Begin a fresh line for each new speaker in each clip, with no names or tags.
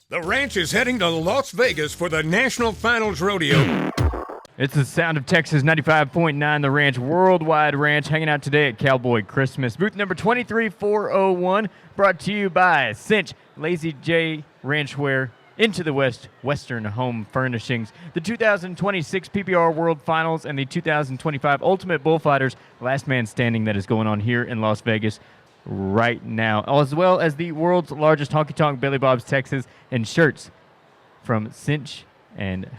The ranch is heading to Las Vegas for the National Finals Rodeo.
It's the sound of Texas 95.9, the ranch, worldwide ranch, hanging out today at Cowboy Christmas. Booth number 23401, brought to you by Cinch, Lazy J Ranchwear, Into the West, Western Home Furnishings, the 2026 PBR World Finals, and the 2025 Ultimate Bullfighters Last Man Standing that is going on here in Las Vegas right now, as well as the world's largest honky-tonk Billy Bob's Texas and shirts from Cinch and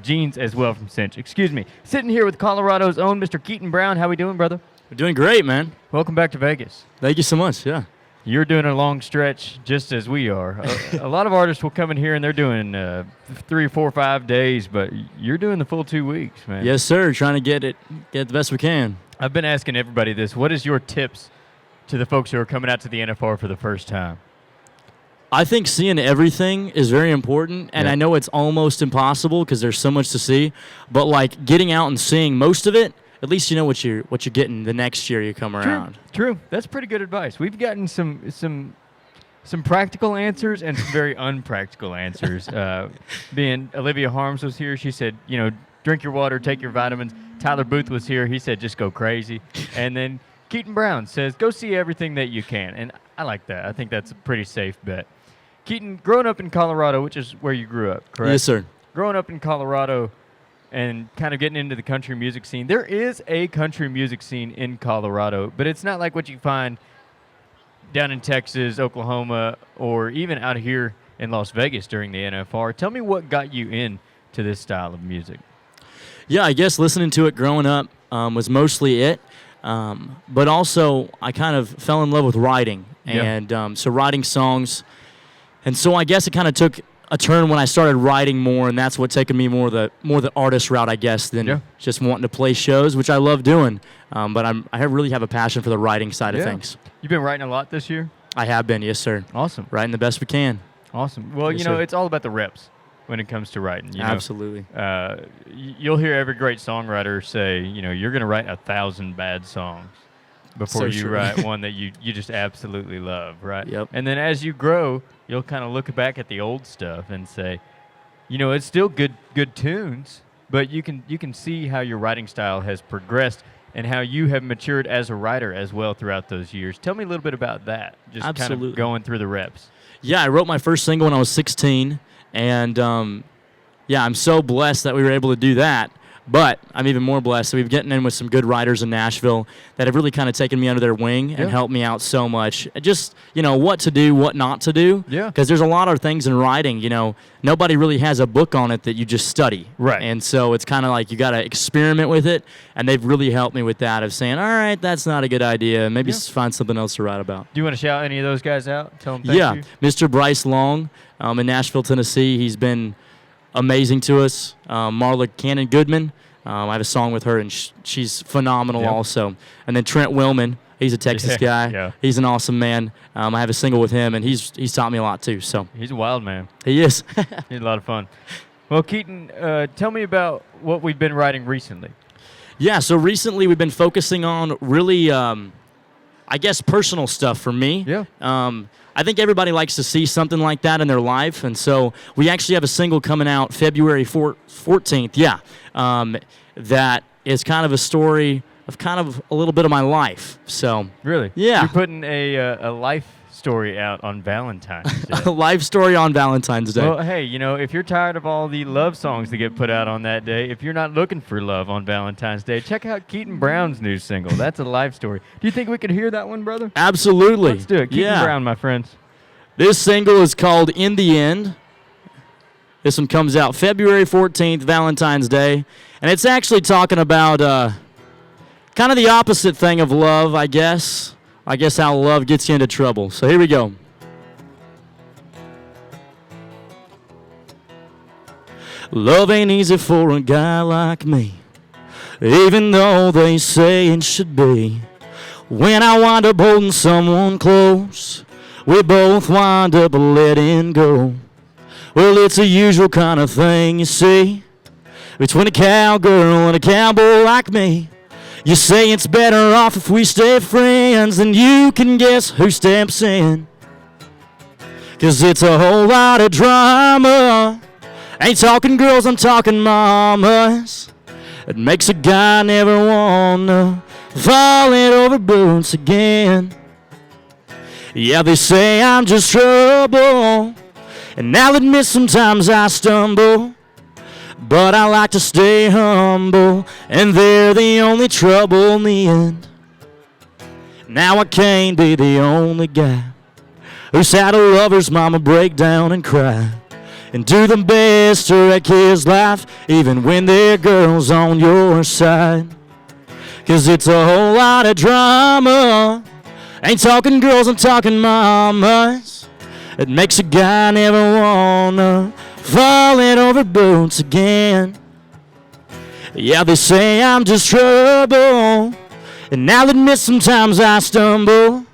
jeans as well from Cinch. Excuse me. Sitting here with Colorado's own Mr. Keaton Brown. How we doing, brother?
We're doing great, man.
Welcome back to Vegas.
Thank you so much, yeah.
You're doing a long stretch just as we are. A lot of artists will come in here and they're doing 3, 4, 5 days, but you're doing the full 2 weeks, man.
Yes, sir. Trying to get the best we can.
I've been asking everybody this. What is your tips to the folks who are coming out to the NFR for the first time?
I think seeing everything is very important, and I know it's almost impossible because there's so much to see, but like getting out and seeing most of it, at least you know what you're getting the next year you come around.
True. That's pretty good advice. We've gotten some practical answers and some very unpractical answers. Being Olivia Harms was here, she said, drink your water, take your vitamins. Tyler Booth was here, he said, just go crazy. And then Keaton Brown says, go see everything that you can. And I like that. I think that's a pretty safe bet. Keaton, growing up in Colorado, which is where you grew up, correct?
Yes, sir.
Growing up in Colorado and kind of getting into the country music scene, there is a country music scene in Colorado, but it's not like what you find down in Texas, Oklahoma, or even out here in Las Vegas during the NFR. Tell me what got you into this style of music.
Yeah, I guess listening to it growing up was mostly it. But also, I kind of fell in love with writing, and so writing songs. And so I guess it kind of took a turn when I started writing more, and that's what taken me more the artist route, I guess, than just wanting to play shows, which I love doing. But I really have a passion for the writing side of things.
You've been writing a lot this year?
I have been, yes, sir.
Awesome.
Writing the best we can.
Awesome. Well,
Yes, sir.
it's all about the reps when it comes to writing.
Absolutely.
You'll hear every great songwriter say, you're going to write 1,000 bad songs before you write one that you just absolutely love, right?
Yep.
And then as you grow, you'll kind of look back at the old stuff and say, it's still good tunes, but you can see how your writing style has progressed and how you have matured as a writer as well throughout those years. Tell me a little bit about that, just kind of going through the reps.
Yeah, I wrote my first single when I was 16, and I'm so blessed that we were able to do that. But I'm even more blessed that we've gotten in with some good writers in Nashville that have really kind of taken me under their wing and helped me out so much. Just, what to do, what not to do.
Yeah.
Because there's a lot of things in writing, nobody really has a book on it that you just study.
Right.
And so it's kind of like you got to experiment with it, and they've really helped me with that of saying, all right, that's not a good idea. Maybe find something else to write about.
Do you want to shout any of those guys out? Tell them thank you.
Mr. Bryce Long in Nashville, Tennessee. He's been amazing to us. Marla Cannon Goodman, I have a song with her, and she's phenomenal also. And then Trent Willman, he's a Texas guy.
Yeah.
He's an awesome man. I have a single with him, and he's taught me a lot too. So
He's a wild man.
he is.
He's a lot of fun. Well, Keaton, tell me about what we've been writing recently.
Yeah, so recently we've been focusing on really, I guess, personal stuff for me.
Yeah.
I think everybody likes to see something like that in their life, and so we actually have a single coming out February 14th, that is kind of a story of kind of a little bit of my life. So
Really?
Yeah.
You're putting a life story out on Valentine's Day.
a life story on Valentine's Day.
Well, hey, if you're tired of all the love songs that get put out on that day, if you're not looking for love on Valentine's Day, check out Keaton Brown's new single. That's a life story. Do you think we could hear that one, brother?
Absolutely.
Let's do it. Keaton Brown, my friends.
This single is called In the End. This one comes out February 14th, Valentine's Day. And it's actually talking about kind of the opposite thing of love, I guess. I guess how love gets you into trouble. So here we go. Love ain't easy for a guy like me, even though they say it should be. When I wind up holding someone close, we both wind up letting go. Well, it's a usual kind of thing, you see, between a cowgirl and a cowboy like me. You say it's better off if we stay friends, and you can guess who steps in. 'cause it's a whole lot of drama. Ain't talking girls, I'm talking mamas. It makes a guy never wanna fall in over boots again. Yeah, they say I'm just trouble, and I'll admit sometimes I stumble, but I like to stay humble, and they're the only trouble in the end. Now I can't be the only guy who's had a lover's mama break down and cry, and do the best to wreck his life, even when their girl's on your side. 'Cause it's a whole lot of drama. Ain't talking girls, I'm talking mamas. It makes a guy never wanna fall in over boots again. Yeah, they say I'm just trouble, and I'll admit sometimes I stumble,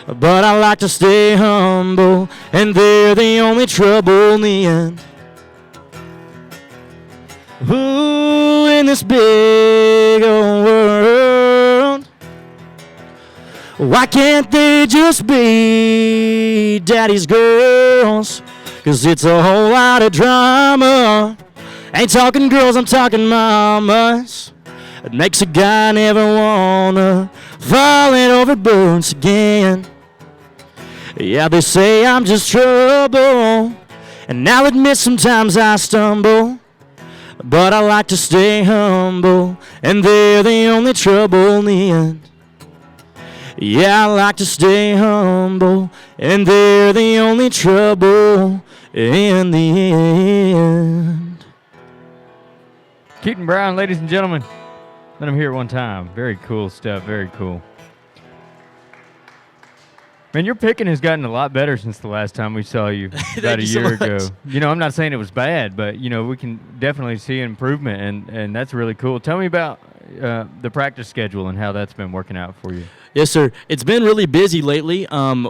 but I like to stay humble, and they're the only trouble in the end. Ooh, in this big old world, why can't they just be daddy's girls? 'Cause it's a whole lot of drama. Ain't talking girls, I'm talking mamas. It makes a guy never wanna fall in over boots again. Yeah, they say I'm just trouble, and I'll admit sometimes I stumble, but I like to stay humble, and they're the only trouble in the end. Yeah, I like to stay humble, and they're the only trouble in the end.
Keaton Brown, ladies and gentlemen. Let him hear it one time. Very cool stuff. Very cool. Man, your picking has gotten a lot better since the last time we saw you about a year ago. You know, I'm not saying it was bad, but, you know, we can definitely see improvement, and that's really cool. Tell me about the practice schedule and how that's been working out for you.
Yes, sir. It's been really busy lately.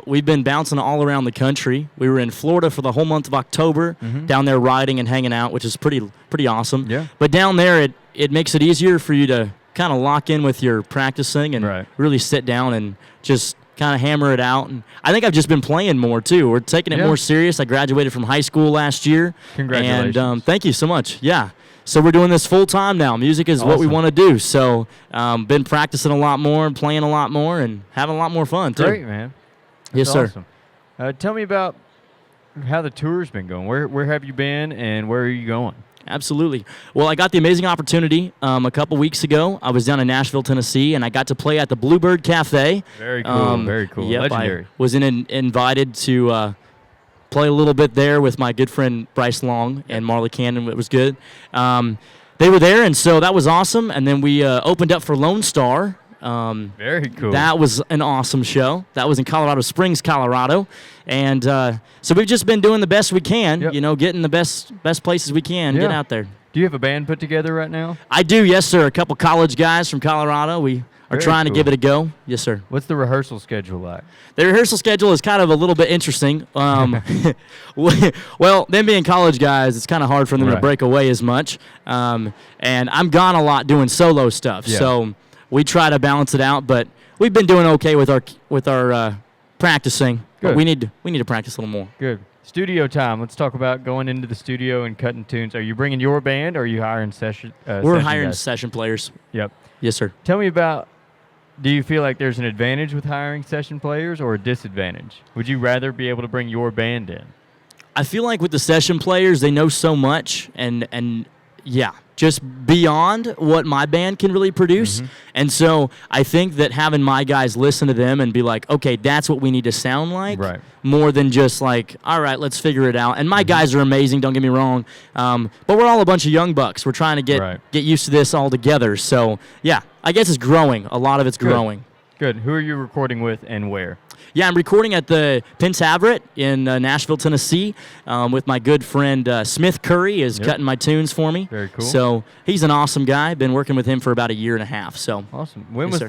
We've been bouncing all around the country. We were in Florida for the whole month of October, down there riding and hanging out, which is pretty awesome.
Yeah.
But down there, it makes it easier for you to kind of lock in with your practicing and really sit down and just kind of hammer it out. And I think I've just been playing more, too. We're taking it more serious. I graduated from high school last year.
Congratulations.
And thank you so much. Yeah. So we're doing this full time now. Music is what we want to do. So been practicing a lot more and playing a lot more and having a lot more fun, too.
Great, man.
Yes,
That's
sir.
awesome. Tell me about how the tour's been going. Where have you been, and where are you going?
Absolutely. Well, I got the amazing opportunity a couple weeks ago. I was down in Nashville, Tennessee, and I got to play at the Bluebird Cafe.
Very cool. Very cool.
Yep,
Legendary.
I was invited to play a little bit there with my good friend Bryce Long and Marley Cannon. It was good. They were there, and so that was awesome. And then we opened up for Lone Star.
Very cool.
That was an awesome show. That was in Colorado Springs, Colorado. And so we've just been doing the best we can, you know, getting the best places we can, get out there.
Do you have a band put together right now?
I do, yes, sir. A couple college guys from Colorado. We are trying to give it a go. Yes, sir.
What's the rehearsal schedule like?
The rehearsal schedule is kind of a little bit interesting. Well, them being college guys, it's kind of hard for them to break away as much. And I'm gone a lot doing solo stuff.
Yeah.
So we try to balance it out, but we've been doing okay with our practicing.
Good.
But we need to practice a little more.
Good. Studio time. Let's talk about going into the studio and cutting tunes. Are you bringing your band, or are you hiring session?
We're hiring session players.
Yep.
Yes, sir.
Tell me about. Do you feel like there's an advantage with hiring session players or a disadvantage? Would you rather be able to bring your band in?
I feel like with the session players, they know so much, and yeah, just beyond what my band can really produce. And so I think that having my guys listen to them and be like, okay, that's what we need to sound like, more than just like, all right, let's figure it out. And my guys are amazing, don't get me wrong, but we're all a bunch of young bucks. We're trying to get used to this all together. So yeah, I guess it's growing. A lot of it's growing.
Good. Who are you recording with and where?
Yeah, I'm recording at the Pentaveret in Nashville, Tennessee, with my good friend Smith Curry is cutting my tunes for me.
Very cool.
So he's an awesome guy. Been working with him for about a year and a half. So
awesome. What was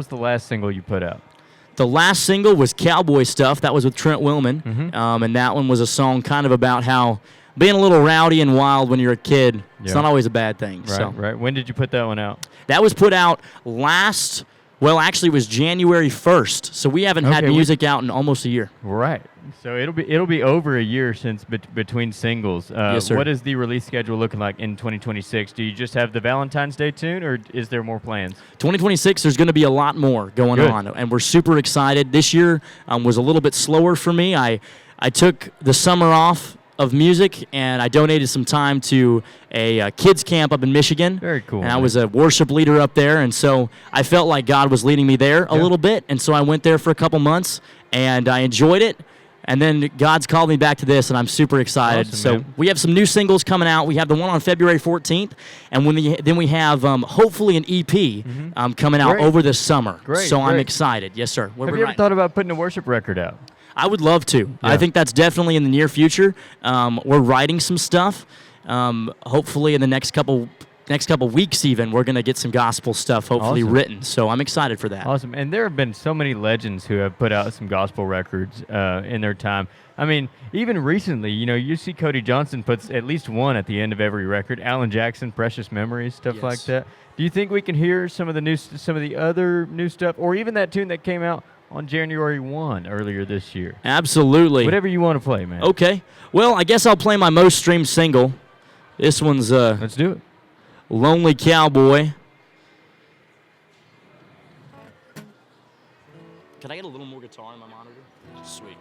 the last single you put out?
The last single was Cowboy Stuff. That was with Trent Willman, and that one was a song kind of about how being a little rowdy and wild when you're a kid, it's not always a bad thing.
Right. When did you put that one out?
That was put out last Well, actually, it was January 1st, so we haven't had
Okay,
music out in almost a year.
Right. So it'll be over a year since between singles.
Yes, sir.
What is the release schedule looking like in 2026? Do you just have the Valentine's Day tune, or is there more plans?
2026, there's going to be a lot more going
Good.
on, and we're super excited. This year was a little bit slower for me. I took the summer off of music, and I donated some time to a kids camp up in Michigan.
Very cool,
And I
man.
was a worship leader up there, and so I felt like God was leading me there a little bit, and so I went there for a couple months, and I enjoyed it. And then God's called me back to this, and I'm super excited.
Awesome,
so
man.
we have some new singles coming out. We have the one on February 14th, and then we have hopefully an EP coming out
Great.
over this summer.
Great,
So I'm
great.
excited. Yes, sir. What
Have
we're
you ever
writing.
thought about putting a worship record out?
I would love to. I
Yeah.
think that's definitely in the near future. We're writing some stuff. Hopefully in the next couple weeks even, we're going to get some gospel stuff hopefully
Awesome.
written. So I'm excited for that.
Awesome. And there have been so many legends who have put out some gospel records in their time. I mean, even recently, you see Cody Johnson puts at least one at the end of every record. Alan Jackson, Precious Memories, stuff like
Yes.
that. Do you think we can hear some of the other new stuff, or even that tune that came out on January 1 earlier this year?
Absolutely.
Whatever you want to play, man.
Okay. Well, I guess I'll play my most streamed single. This one's
Let's do it.
Lonely Cowboy. Can I get a little more guitar on my monitor? Sweet.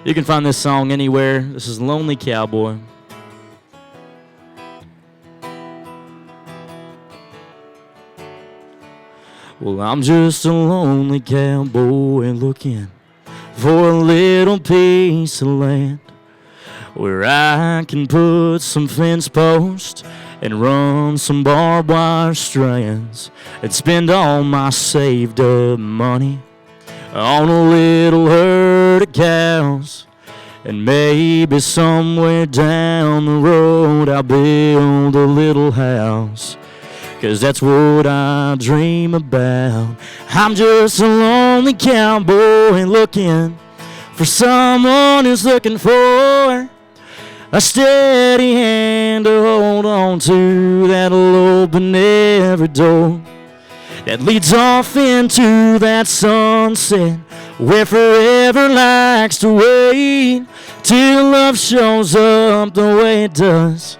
You can find this song anywhere. This is Lonely Cowboy. Well, I'm just a lonely cowboy looking for a little piece of land where I can put some fence posts and run some barbed wire strands and spend all my saved up money on a little herd of cows. And maybe somewhere down the road I'll build a little house, 'cause that's what I dream about. I'm just a lonely cowboy looking for someone who's looking for a steady hand to hold on to that'll open every door that leads off into that sunset where forever likes to wait till love shows up the way it does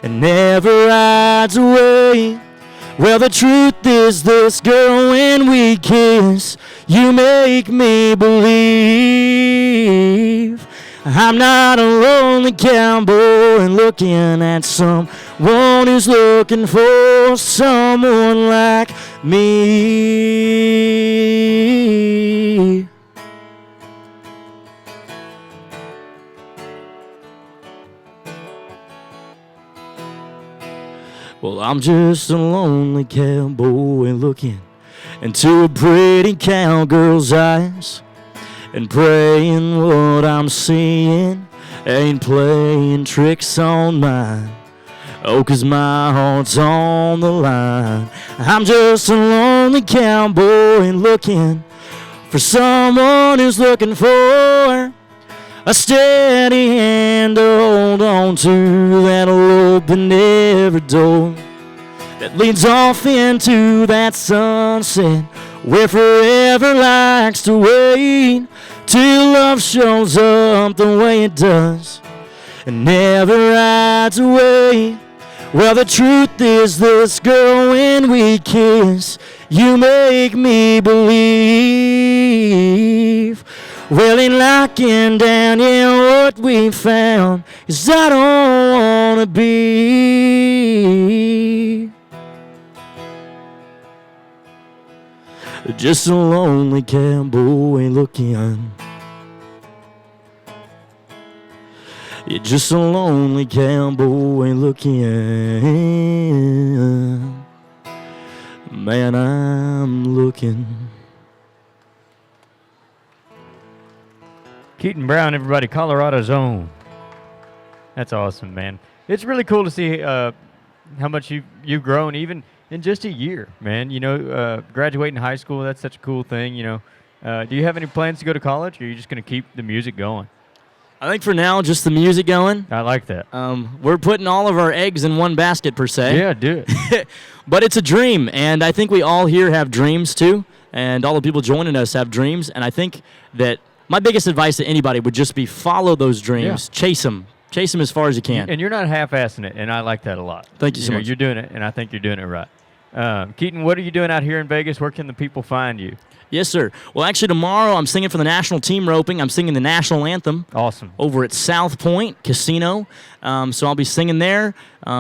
and never rides away. Well, the truth is this, girl, when we kiss, you make me believe I'm not a lonely cowboy looking at someone who's looking for someone like me. Well, I'm just a lonely cowboy looking into a pretty cowgirl's eyes and praying what I'm seeing ain't playing tricks on mine. Oh, 'cause my heart's on the line. I'm just a lonely cowboy looking for someone who's looking for a steady hand to hold on to that'll open every door that leads off into that sunset where forever likes to wait till love shows up the way it does and never rides away. Well, the truth is this, girl, when we kiss, you make me believe. Well, in locking down, yeah, what we found is I don't wanna be just a lonely cowboy looking. You're just a lonely cowboy looking. Man, I'm looking.
Keaton Brown, everybody, Colorado's own. That's awesome, man. It's really cool to see how much you've grown even in just a year, man. Graduating high school, that's such a cool thing, Do you have any plans to go to college, or are you just going to keep the music going?
I think for now, just the music going.
I like that.
We're putting all of our eggs in one basket, per se.
Yeah, do it.
But it's a dream, and I think we all here have dreams, too, and all the people joining us have dreams, and I think that my biggest advice to anybody would just be follow those dreams.
Yeah.
Chase them. Chase them as far as you can.
And you're not half-assing it, and I like that a lot.
Thank you so much.
You're doing it, and I think you're doing it right. Keaton, what are you doing out here in Vegas? Where can the people find you?
Yes, sir. Well, actually, tomorrow I'm singing for the national team roping. I'm singing the national anthem.
Awesome.
Over at South Point Casino. So I'll be singing there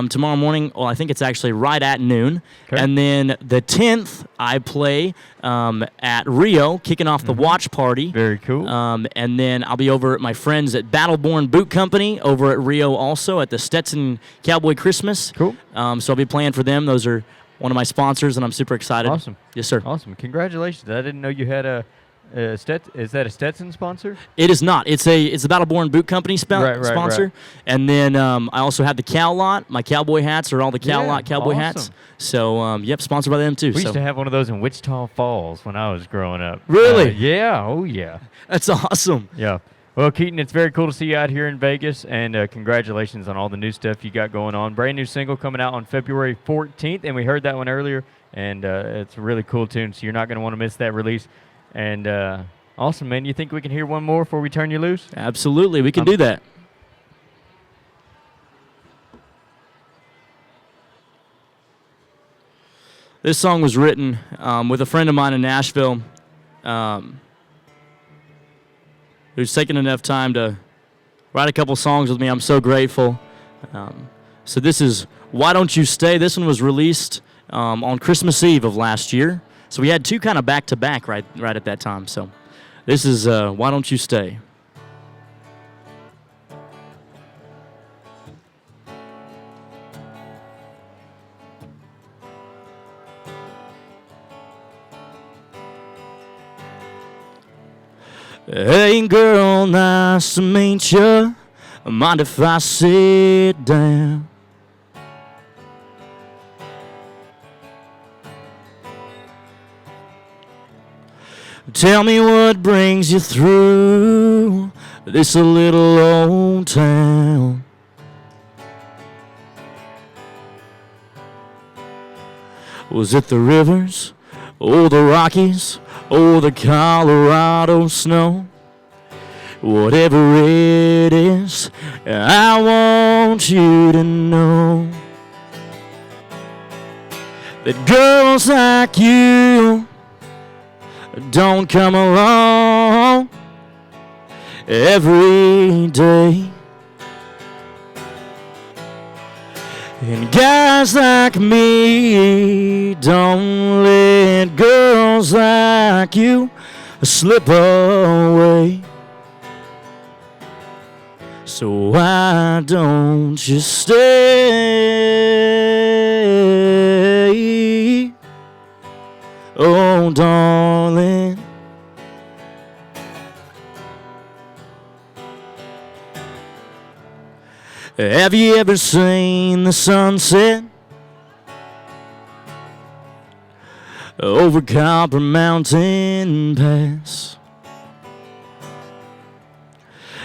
tomorrow morning. Well, I think it's actually right at noon.
Okay.
And then the 10th, I play at Rio, kicking off the watch party.
Very cool.
And then I'll be over at my friends at Battleborn Boot Company over at Rio also at the Stetson Cowboy Christmas.
Cool.
So I'll be playing for them. Those are one of my sponsors, and I'm super excited.
Awesome.
Yes, sir.
Awesome. Congratulations. I didn't know you had a is that a Stetson sponsor?
It is not. It's a Battleborn Boot Company sponsor.
Right.
And then I also have the Cow Lot. My cowboy hats are all the Cow Lot cowboy
awesome.
hats. So, yep, sponsored by them too.
We used to have one of those in Wichita Falls when I was growing up.
Really?
Yeah. Oh, yeah.
That's awesome.
Yeah. Well, Keaton, it's very cool to see you out here in Vegas, and congratulations on all the new stuff you got going on. Brand new single coming out on February 14th, and we heard that one earlier, and it's a really cool tune, so you're not going to want to miss that release. And awesome, man. You think we can hear one more before we turn you loose?
Absolutely. We can do that. This song was written with a friend of mine in Nashville who's taken enough time to write a couple songs with me. I'm so grateful. So this is Why Don't You Stay? This one was released on Christmas Eve of last year. So we had two kind of back-to-back right at that time. So this is Why Don't You Stay? Hey girl, nice to meet you. Mind if I sit down? Tell me what brings you through this little old town. Was it the rivers, or the Rockies, or the Colorado snow? Whatever it is, I want you to know that girls like you don't come along every day. And guys like me don't let girls like you slip away. So why don't you stay? Oh, darling. Have you ever seen the sunset over Copper Mountain Pass?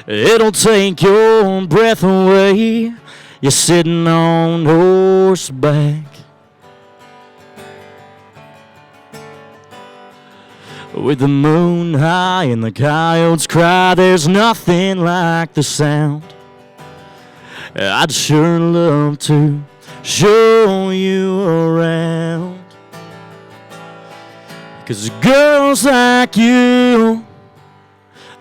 It'll take your breath away. You're sitting on horseback with the moon high and the coyotes cry. There's nothing like the sound. I'd sure love to show you around, 'cause girls like you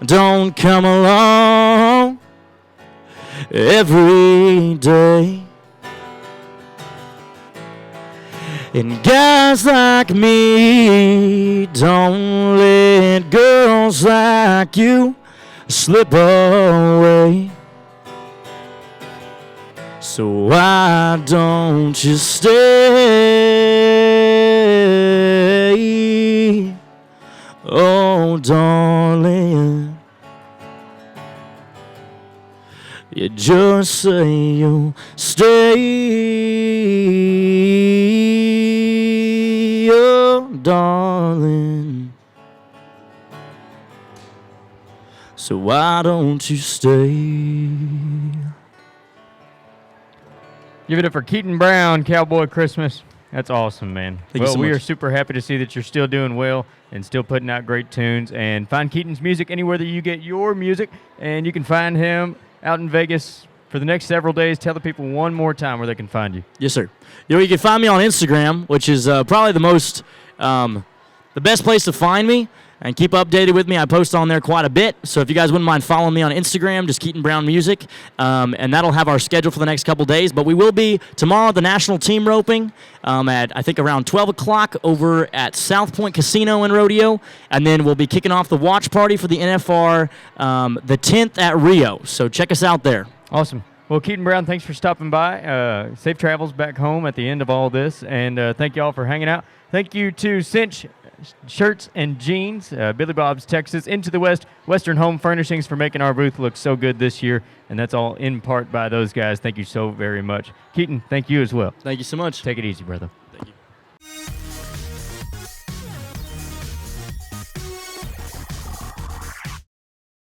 don't come along every day. And guys like me don't let girls like you slip away. So why don't you stay? Oh, darling. You just say you'll stay, oh, darling. so why don't you stay?
Give it up for Keaton Brown, Cowboy Christmas. That's awesome, man.
Thank you so
we
much.
are super happy to see that you're still doing well and still putting out great tunes. And find Keaton's music anywhere that you get your music. And you can find him out in Vegas for the next several days. Tell the people one more time where they can find you.
Yes, sir. You can find me on Instagram, which is probably the best place to find me and keep updated with me. I post on there quite a bit. So if you guys wouldn't mind following me on Instagram, just Keaton Brown Music, and that'll have our schedule for the next couple days. But we will be tomorrow at the national team roping at, I think, around 12 o'clock over at South Point Casino and Rodeo. And then we'll be kicking off the watch party for the NFR the 10th at Rio. So check us out there.
Awesome. Well, Keaton Brown, thanks for stopping by. Safe travels back home at the end of all this. And thank you all for hanging out. Thank you to Cinch Shirts and Jeans, Billy Bob's Texas, Into the West, Western Home Furnishings for making our booth look so good this year. And that's all in part by those guys. Thank you so very much. Keaton, thank you as well.
Thank you so much.
Take it easy, brother.
Thank you.